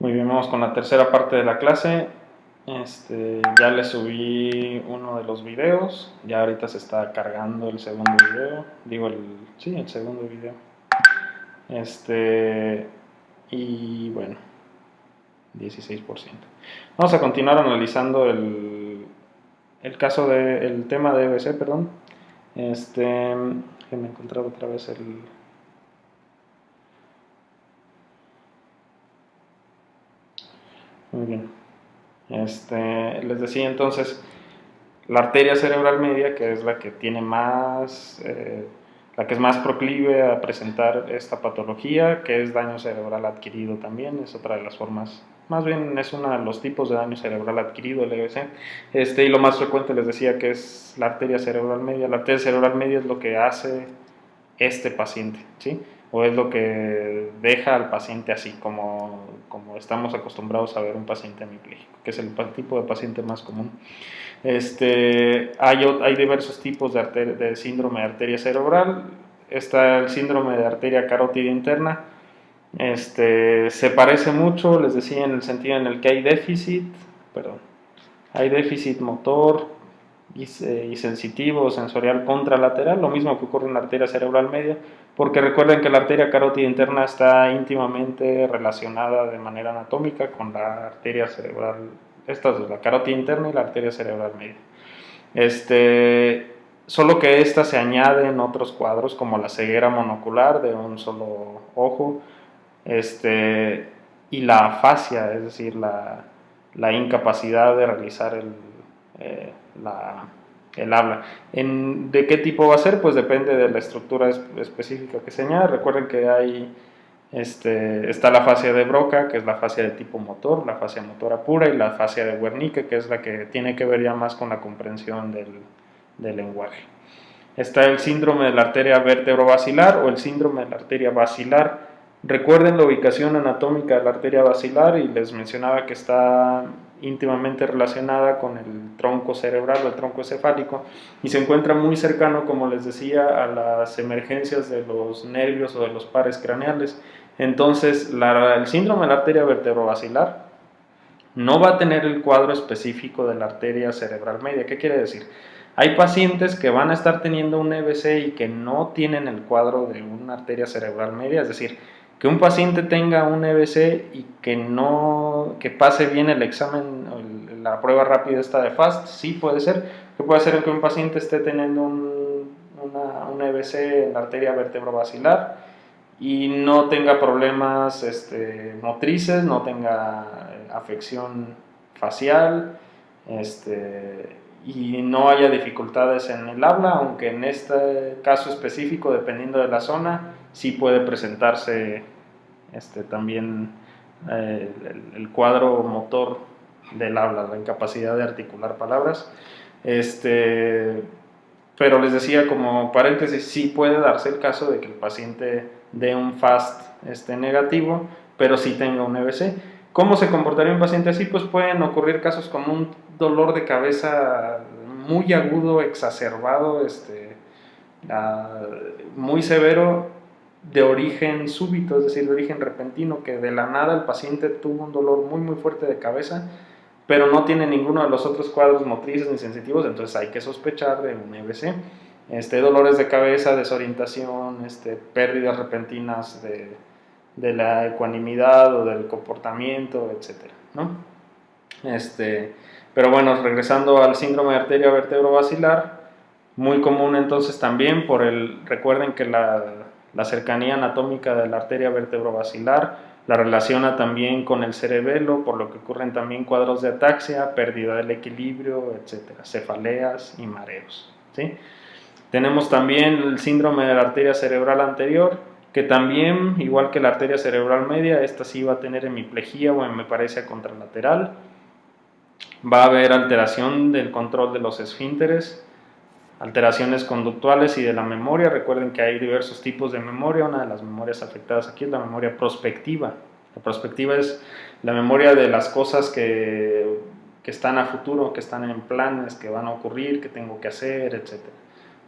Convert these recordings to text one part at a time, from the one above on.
Muy bien, vamos con la tercera parte de la clase. Ya le subí uno de los videos, ya ahorita se está cargando el segundo video, sí, el segundo video. Y bueno, 16%. Vamos a continuar analizando el caso el tema de EBC, perdón. Déjenme encontrar otra vez Muy bien. Les decía entonces, la arteria cerebral media, que es la que tiene la que es más proclive a presentar esta patología, que es daño cerebral adquirido también, es otra de las formas, más bien es uno de los tipos de daño cerebral adquirido, el EBC. Y lo más frecuente les decía que es la arteria cerebral media. La arteria cerebral media es lo que hace este paciente, ¿sí? O es lo que deja al paciente así, como estamos acostumbrados a ver un paciente hemipléjico, que es el tipo de paciente más común. Hay diversos tipos de síndrome de arteria cerebral. Está el síndrome de arteria carótida interna. Se parece mucho, les decía, en el sentido en el que hay déficit motor y sensitivo o sensorial contralateral, lo mismo que ocurre en la arteria cerebral media, porque recuerden que la arteria carótida interna está íntimamente relacionada de manera anatómica con la arteria cerebral, estas dos, la carótida interna y la arteria cerebral media. Solo que esta se añade en otros cuadros como la ceguera monocular de un solo ojo, y la afasia, es decir, la incapacidad de realizar eh, el habla. ¿De qué tipo va a ser? Pues depende de la estructura específica que se añade. Recuerden que está la fascia de Broca, que es la fascia de tipo motor, la fascia motora pura, y la fascia de Wernicke, que es la que tiene que ver ya más con la comprensión del lenguaje. Está el síndrome de la arteria vértebro-basilar o el síndrome de la arteria basilar. Recuerden la ubicación anatómica de la arteria basilar y les mencionaba que está íntimamente relacionada con el tronco cerebral o el tronco encefálico y se encuentra muy cercano, como les decía, a las emergencias de los nervios o de los pares craneales. Entonces, el síndrome de la arteria vértebro-basilar no va a tener el cuadro específico de la arteria cerebral media. ¿Qué quiere decir? Hay pacientes que van a estar teniendo un EBC y que no tienen el cuadro de una arteria cerebral media, es decir, que un paciente tenga un EBC y que pase bien el examen, la prueba rápida esta de FAST, sí puede ser, que puede ser que un paciente esté teniendo un EBC en la arteria vertebrovascular y no tenga problemas motrices, no tenga afección facial, y no haya dificultades en el habla, aunque en este caso específico, dependiendo de la zona, sí puede presentarse también el cuadro motor del habla, la incapacidad de articular palabras. Pero les decía, como paréntesis, sí puede darse el caso de que el paciente dé un FAST negativo, pero sí tenga un EBC. ¿Cómo se comportaría un paciente así? Pues pueden ocurrir casos como un dolor de cabeza muy agudo, exacerbado, muy severo, de origen súbito, es decir, de origen repentino, que de la nada el paciente tuvo un dolor muy muy fuerte de cabeza, pero no tiene ninguno de los otros cuadros motrices ni sensitivos, entonces hay que sospechar de un EBC. Dolores de cabeza, desorientación, pérdidas repentinas de la ecuanimidad o del comportamiento, etcétera, ¿no? Pero bueno, regresando al síndrome de arteria vertebrovascular, muy común entonces también recuerden que la cercanía anatómica de la arteria vertebrovascular la relaciona también con el cerebelo, por lo que ocurren también cuadros de ataxia, pérdida del equilibrio, etcétera, cefaleas y mareos, ¿sí? Tenemos también el síndrome de la arteria cerebral anterior, que también, igual que la arteria cerebral media, esta sí va a tener hemiplegia o hemiparesia contralateral. Va a haber alteración del control de los esfínteres, alteraciones conductuales y de la memoria. Recuerden que hay diversos tipos de memoria. Una de las memorias afectadas aquí es la memoria prospectiva. La prospectiva es la memoria de las cosas que están a futuro, que están en planes, que van a ocurrir, que tengo que hacer, etc.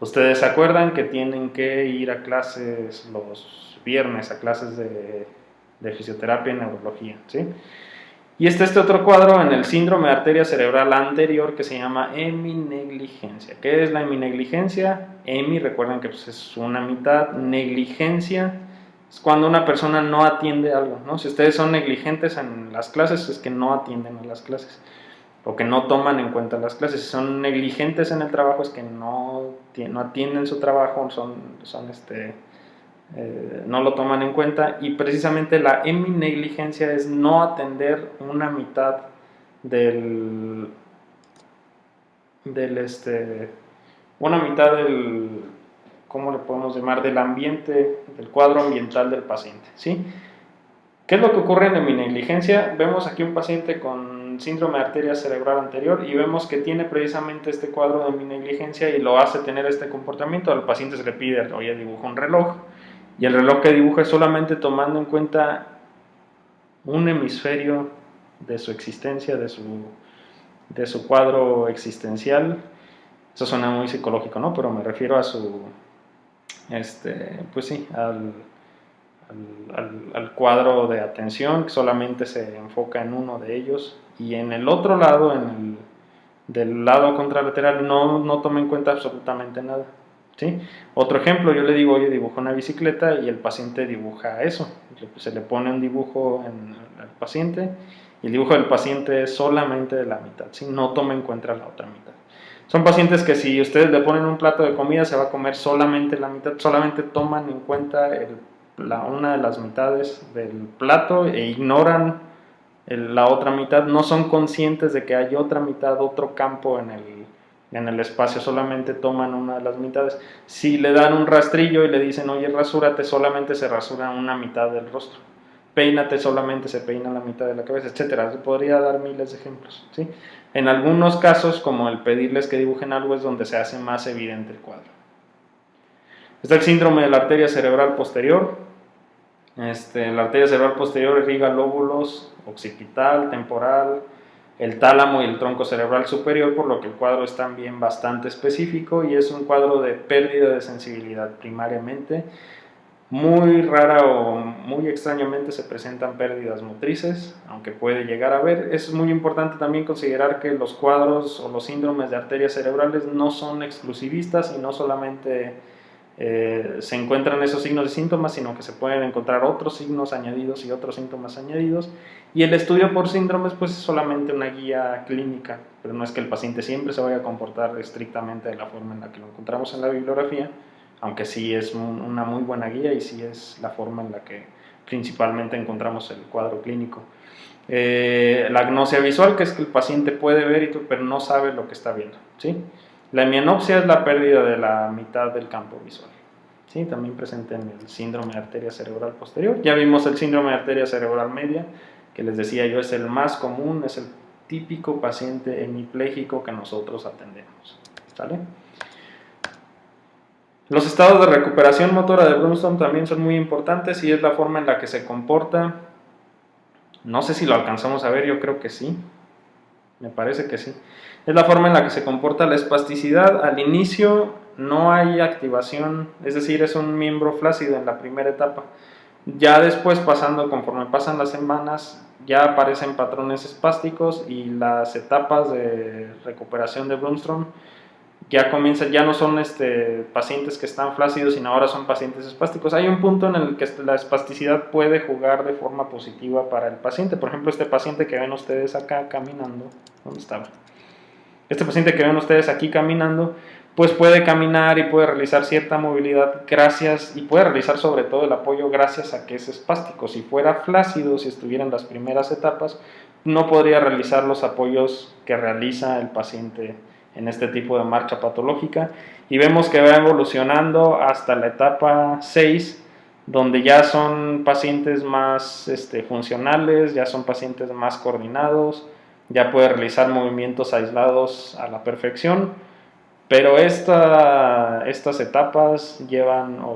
Ustedes se acuerdan que tienen que ir a clases los viernes, a clases de fisioterapia y neurología, ¿sí? Y este otro cuadro en el síndrome de arteria cerebral anterior que se llama heminegligencia. ¿Qué es la heminegligencia? Hemi, recuerden que pues, es una mitad, negligencia es cuando una persona no atiende algo, ¿no? Si ustedes son negligentes en las clases es que no atienden a las clases o que no toman en cuenta las clases. Si son negligentes en el trabajo es que no atienden su trabajo, no lo toman en cuenta, y precisamente la heminegligencia es no atender una mitad del, una mitad del, ¿cómo le podemos llamar? Del ambiente, del cuadro ambiental del paciente, ¿sí? ¿Qué es lo que ocurre en heminegligencia? Vemos aquí un paciente con síndrome de arteria cerebral anterior y vemos que tiene precisamente este cuadro de heminegligencia y lo hace tener este comportamiento. Al paciente se le pide, oye, dibuja un reloj, y el reloj que dibuja es solamente tomando en cuenta un hemisferio de su existencia, de su cuadro existencial. Eso suena muy psicológico, ¿no? Pero me refiero a pues sí, al cuadro de atención, que solamente se enfoca en uno de ellos, y en el otro lado, del lado contralateral, no toma en cuenta absolutamente nada, ¿sí? Otro ejemplo, yo le digo, oye, dibuja una bicicleta, y el paciente dibuja eso, se le pone un dibujo al paciente, y el dibujo del paciente es solamente de la mitad, ¿sí? No toma en cuenta la otra mitad. Son pacientes que si ustedes le ponen un plato de comida se va a comer solamente la mitad, solamente toman en cuenta una de las mitades del plato e ignoran la otra mitad, no son conscientes de que hay otra mitad, otro campo en el espacio, solamente toman una de las mitades. Si le dan un rastrillo y le dicen, oye, rasúrate, solamente se rasura una mitad del rostro. Peínate, solamente se peina la mitad de la cabeza, etcétera. Se podría dar miles de ejemplos, ¿sí? En algunos casos, como el pedirles que dibujen algo, es donde se hace más evidente el cuadro. Está el síndrome de la arteria cerebral posterior. La arteria cerebral posterior irriga lóbulos occipital, temporal, el tálamo y el tronco cerebral superior, por lo que el cuadro es también bastante específico y es un cuadro de pérdida de sensibilidad primariamente. Muy rara o muy extrañamente se presentan pérdidas motrices, aunque puede llegar a haber. Es muy importante también considerar que los cuadros o los síndromes de arterias cerebrales no son exclusivistas y no solamente se encuentran esos signos y síntomas, sino que se pueden encontrar otros signos añadidos y otros síntomas añadidos. Y el estudio por síndromes pues es solamente una guía clínica, pero no es que el paciente siempre se vaya a comportar estrictamente de la forma en la que lo encontramos en la bibliografía, aunque sí es una muy buena guía y sí es la forma en la que principalmente encontramos el cuadro clínico. La agnosia visual, que es que el paciente puede ver pero no sabe lo que está viendo, ¿sí? La hemianopsia es la pérdida de la mitad del campo visual, ¿sí? También presente en el síndrome de arteria cerebral posterior. Ya vimos el síndrome de arteria cerebral media, que les decía yo es el más común, es el típico paciente hemipléjico que nosotros atendemos, ¿sale? Los estados de recuperación motora de Brunstone también son muy importantes y es la forma en la que se comporta. No sé si lo alcanzamos a ver, yo creo que sí. Me parece que sí. Es la forma en la que se comporta la espasticidad. Al inicio no hay activación, es decir, es un miembro flácido en la primera etapa. Ya después, conforme pasan las semanas, ya aparecen patrones espásticos y las etapas de recuperación de Brunstone ya comienzan, ya no son pacientes que están flácidos, sino ahora son pacientes espásticos. Hay un punto en el que la espasticidad puede jugar de forma positiva para el paciente. Por ejemplo, este paciente que ven ustedes acá caminando, ¿dónde estaba? Este paciente que ven ustedes aquí caminando, pues puede caminar y puede realizar cierta movilidad y puede realizar sobre todo el apoyo gracias a que es espástico. Si fuera flácido, si estuviera en las primeras etapas, no podría realizar los apoyos que realiza el paciente en este tipo de marcha patológica, y vemos que va evolucionando hasta la etapa 6, donde ya son pacientes más funcionales, ya son pacientes más coordinados, ya puede realizar movimientos aislados a la perfección, pero estas etapas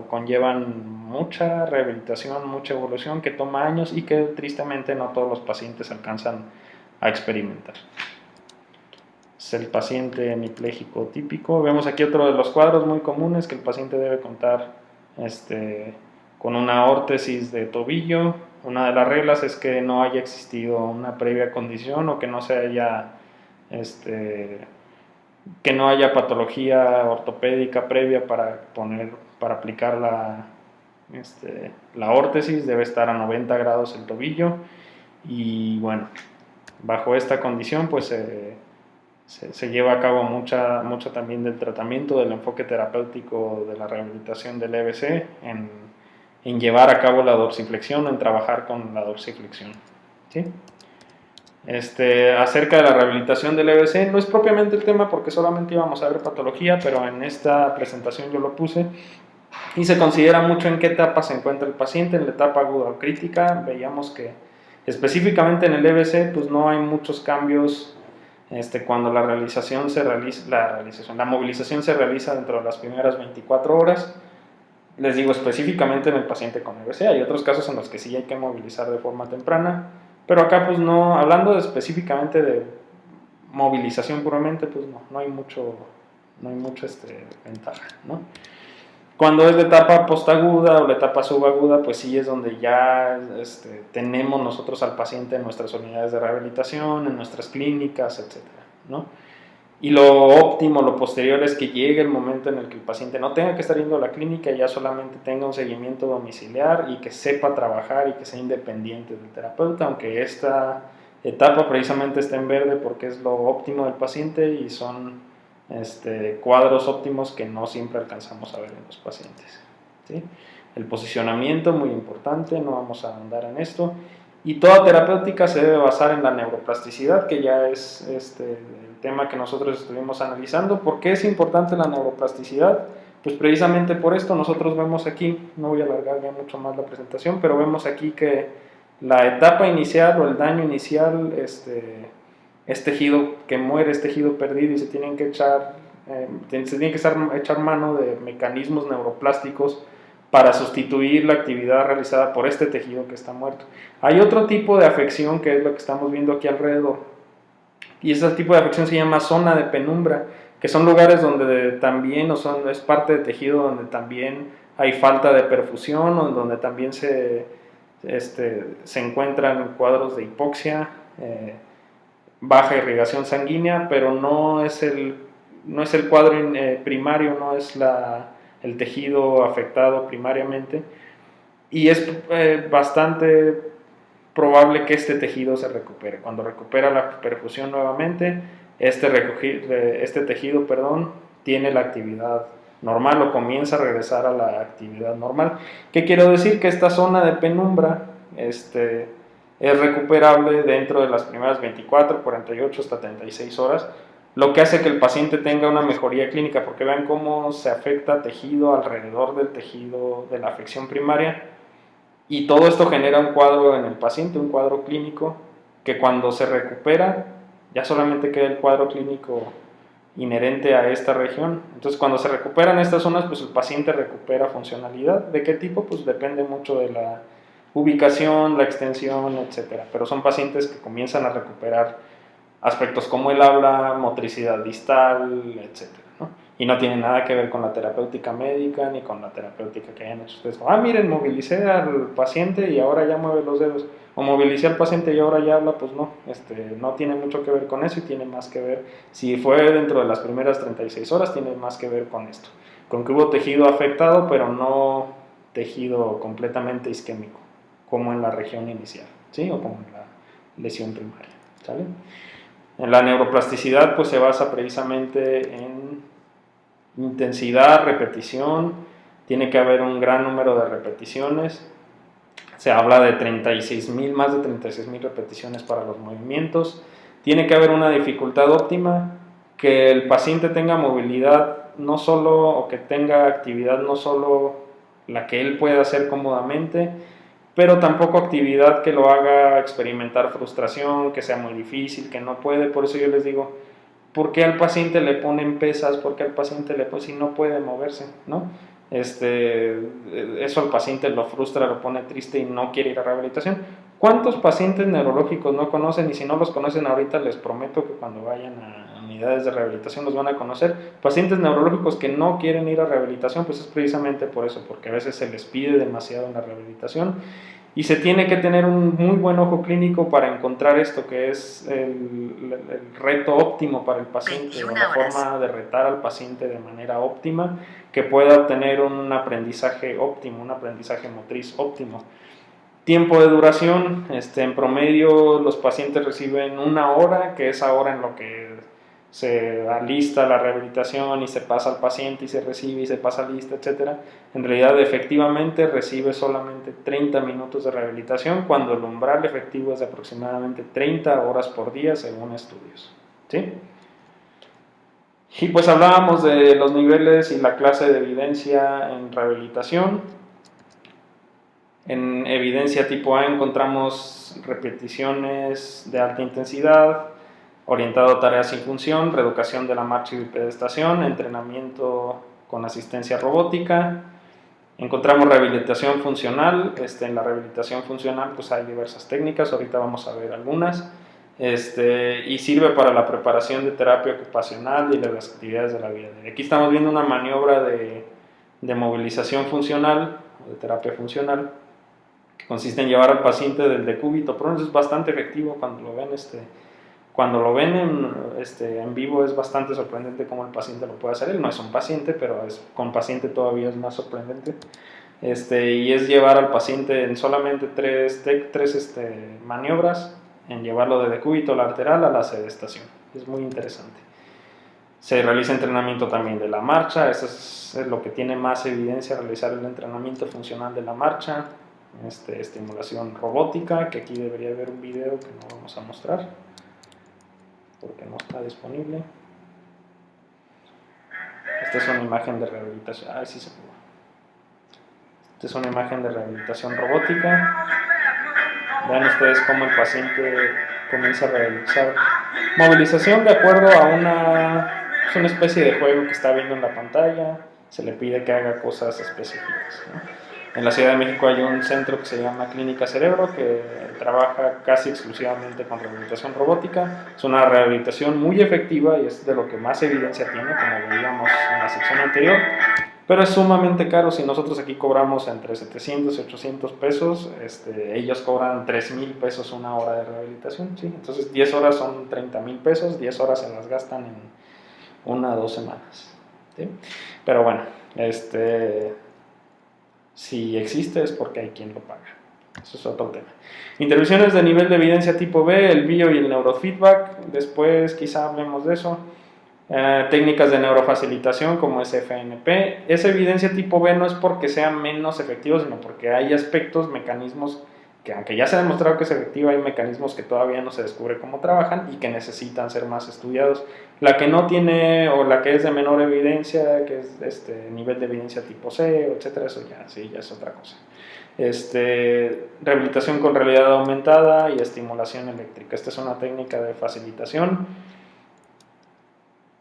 conllevan mucha rehabilitación, mucha evolución que toma años y que tristemente no todos los pacientes alcanzan a experimentar. Es el paciente hemipléjico típico. Vemos aquí otro de los cuadros muy comunes que el paciente debe contar con una órtesis de tobillo. Una de las reglas es que no haya existido una previa condición o que no se haya, que no haya patología ortopédica previa para aplicar la órtesis. Debe estar a 90 grados el tobillo y bueno, bajo esta condición pues se lleva a cabo mucho también del tratamiento, del enfoque terapéutico de la rehabilitación del EBC en llevar a cabo la dorsiflexión, en trabajar con la dorsiflexión. ¿Sí? Acerca de la rehabilitación del EBC, no es propiamente el tema porque solamente íbamos a ver patología, pero en esta presentación yo lo puse y se considera mucho en qué etapa se encuentra el paciente. En la etapa aguda o crítica veíamos que específicamente en el EBC pues no hay muchos cambios cuando la movilización se realiza dentro de las primeras 24 horas. Les digo específicamente en el paciente con EBC, hay otros casos en los que sí hay que movilizar de forma temprana, pero acá pues no, hablando específicamente de movilización puramente, pues no hay mucho ventaja, ¿no? Cuando es la etapa postaguda o la etapa subaguda, pues sí es donde ya tenemos nosotros al paciente en nuestras unidades de rehabilitación, en nuestras clínicas, etcétera, ¿no? Y lo óptimo, lo posterior es que llegue el momento en el que el paciente no tenga que estar yendo a la clínica, ya solamente tenga un seguimiento domiciliar y que sepa trabajar y que sea independiente del terapeuta, aunque esta etapa precisamente está en verde porque es lo óptimo del paciente y son cuadros óptimos que no siempre alcanzamos a ver en los pacientes. ¿Sí? El posicionamiento, muy importante, no vamos a andar en esto. Y toda terapéutica se debe basar en la neuroplasticidad, que ya es el tema que nosotros estuvimos analizando. ¿Por qué es importante la neuroplasticidad? Pues precisamente por esto nosotros vemos aquí, no voy a alargar ya mucho más la presentación, pero vemos aquí que la etapa inicial o el daño inicial es tejido que muere, es tejido perdido y se tiene que echar mano de mecanismos neuroplásticos para sustituir la actividad realizada por este tejido que está muerto. Hay otro tipo de afección que es lo que estamos viendo aquí alrededor, y ese tipo de afección se llama zona de penumbra, que son lugares donde también es parte de tejido donde también hay falta de perfusión o donde también se encuentran cuadros de hipoxia, baja irrigación sanguínea, pero no es el cuadro primario, no es el tejido afectado primariamente, y es bastante probable que este tejido se recupere. Cuando recupera la perfusión nuevamente, este tejido tiene la actividad normal o comienza a regresar a la actividad normal. ¿Qué quiero decir? Que esta zona de penumbra es recuperable dentro de las primeras 24, 48 hasta 36 horas, lo que hace que el paciente tenga una mejoría clínica, porque vean cómo se afecta tejido alrededor del tejido de la afección primaria, y todo esto genera un cuadro en el paciente, un cuadro clínico, que cuando se recupera, ya solamente queda el cuadro clínico inherente a esta región. Entonces, cuando se recuperan estas zonas, pues el paciente recupera funcionalidad. ¿De qué tipo? Pues depende mucho de la ubicación, la extensión, etcétera. Pero son pacientes que comienzan a recuperar aspectos como el habla, motricidad distal, etcétera, ¿no? Y no tiene nada que ver con la terapéutica médica ni con la terapéutica que hayan hecho ustedes. Miren, movilicé al paciente y ahora ya mueve los dedos. O movilicé al paciente y ahora ya habla. Pues no, no tiene mucho que ver con eso y tiene más que ver, si fue dentro de las primeras 36 horas, tiene más que ver con esto. Con que hubo tejido afectado, pero no tejido completamente isquémico, como en la región inicial, ¿sí? O como en la lesión primaria, ¿sale? En la neuroplasticidad pues se basa precisamente en intensidad, repetición, tiene que haber un gran número de repeticiones, se habla de más de 36,000 repeticiones para los movimientos, tiene que haber una dificultad óptima, que el paciente tenga movilidad no solo, o que tenga actividad no solo la que él pueda hacer cómodamente, pero tampoco actividad que lo haga experimentar frustración, que sea muy difícil, que no puede. Por eso yo les digo, ¿por qué al paciente le ponen pesas? ¿Por qué al paciente le ponen si no puede moverse? ¿No? Eso al paciente lo frustra, lo pone triste y no quiere ir a rehabilitación. ¿Cuántos pacientes neurológicos no conocen? Y si no los conocen ahorita, les prometo que cuando vayan a unidades de rehabilitación los van a conocer. Pacientes neurológicos que no quieren ir a rehabilitación, pues es precisamente por eso, porque a veces se les pide demasiado en la rehabilitación y se tiene que tener un muy buen ojo clínico para encontrar esto que es el reto óptimo para el paciente, o la forma de retar al paciente de manera óptima, que pueda obtener un aprendizaje óptimo, un aprendizaje motriz óptimo. Tiempo de duración, en promedio los pacientes reciben 1 hora, que es ahora en lo que se alista la rehabilitación y se pasa al paciente y se recibe y se pasa lista, etcétera. En realidad efectivamente recibe solamente 30 minutos de rehabilitación, cuando el umbral efectivo es de aproximadamente 30 horas por día según estudios, ¿sí? Y pues hablábamos de los niveles y la clase de evidencia en rehabilitación. En evidencia tipo A encontramos repeticiones de alta intensidad, orientado a tareas sin función, reeducación de la marcha y bipedestación, entrenamiento con asistencia robótica. Encontramos rehabilitación funcional. En la rehabilitación funcional pues hay diversas técnicas, ahorita vamos a ver algunas. Y sirve para la preparación de terapia ocupacional y de las actividades de la vida. Aquí estamos viendo una maniobra de movilización funcional, de terapia funcional, que consiste en llevar al paciente del decúbito prono. Es bastante efectivo cuando lo ven, cuando lo ven en vivo. Es bastante sorprendente cómo el paciente lo puede hacer. Él no es un paciente, pero con paciente todavía es más sorprendente. Y es llevar al paciente en solamente tres maniobras, en llevarlo de decúbito lateral a la sedestación. Es muy interesante. Se realiza entrenamiento también de la marcha. Eso es lo que tiene más evidencia, realizar el entrenamiento funcional de la marcha. Estimulación robótica, que aquí debería haber un video que no vamos a mostrar porque no está disponible. Esta es una imagen de rehabilitación. Sí se pudo. Esta es una imagen de rehabilitación robótica. Vean ustedes cómo el paciente comienza a realizar movilización de acuerdo a una especie de juego que está viendo en la pantalla. Se le pide que haga cosas específicas, ¿no? En la Ciudad de México hay un centro que se llama Clínica Cerebro, que trabaja casi exclusivamente con rehabilitación robótica. Es una rehabilitación muy efectiva y es de lo que más evidencia tiene, como veíamos en la sección anterior, pero es sumamente caro. Si nosotros aquí cobramos entre 700 y 800 pesos, ellos cobran 3,000 pesos 1 hora de rehabilitación, ¿sí? Entonces 10 horas son 30,000 pesos, 10 horas se las gastan en 1 o 2 semanas, ¿sí? Pero bueno, si existe es porque hay quien lo paga. Eso es otro tema. Intervenciones de nivel de evidencia tipo B, el bio y el neurofeedback. Después quizá hablemos de eso. Técnicas de neurofacilitación como es FNP. Esa evidencia tipo B no es porque sea menos efectivo, sino porque hay aspectos, mecanismos que, aunque ya se ha demostrado que es efectiva, hay mecanismos que todavía no se descubre cómo trabajan y que necesitan ser más estudiados. La que no tiene, o la que es de menor evidencia, que es nivel de evidencia tipo C, etcétera, eso ya es otra cosa. Rehabilitación con realidad aumentada y estimulación eléctrica. Esta es una técnica de facilitación.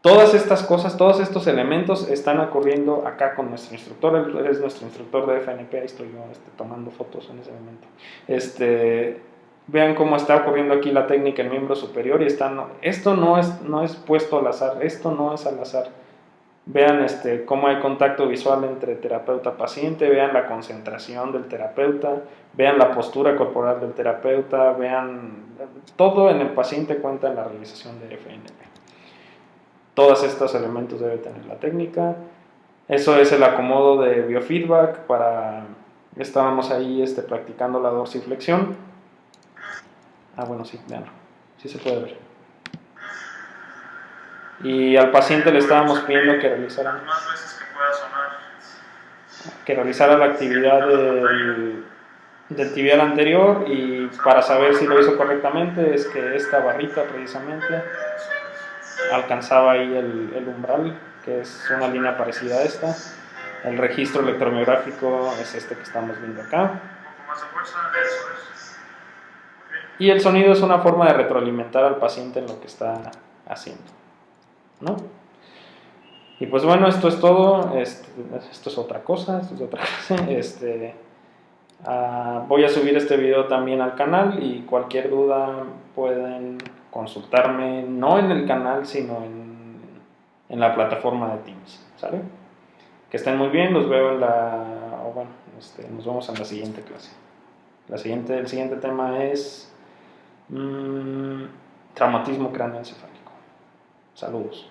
Todas estas cosas, todos estos elementos están ocurriendo acá con nuestro instructor. Él es nuestro instructor de FNP. Ahí estoy yo tomando fotos en ese momento. Vean cómo está ocurriendo aquí la técnica en miembro superior. Esto no es puesto al azar, esto no es al azar. Vean cómo hay contacto visual entre terapeuta-paciente, vean la concentración del terapeuta, vean la postura corporal del terapeuta, vean todo en el paciente cuenta en la realización de FNP. Todos estos elementos debe tener la técnica. Eso es el acomodo de biofeedback. Estábamos ahí practicando la dorsiflexión. Bueno, sí, veanlo. Sí se puede ver. Y al paciente le estábamos pidiendo que realizara la actividad del tibial anterior, y para saber si lo hizo correctamente es que esta barrita precisamente alcanzaba ahí el umbral, que es una línea parecida a esta. El registro electromiográfico es que estamos viendo acá. Y el sonido es una forma de retroalimentar al paciente en lo que está haciendo, ¿no? Y pues bueno, esto es todo. Esto es otra cosa, Voy a subir este video también al canal y cualquier duda pueden consultarme, no en el canal, sino en la plataforma de Teams, ¿sale? Que estén muy bien, los veo nos vemos en la siguiente clase. El siguiente tema es traumatismo craneoencefálico. Saludos.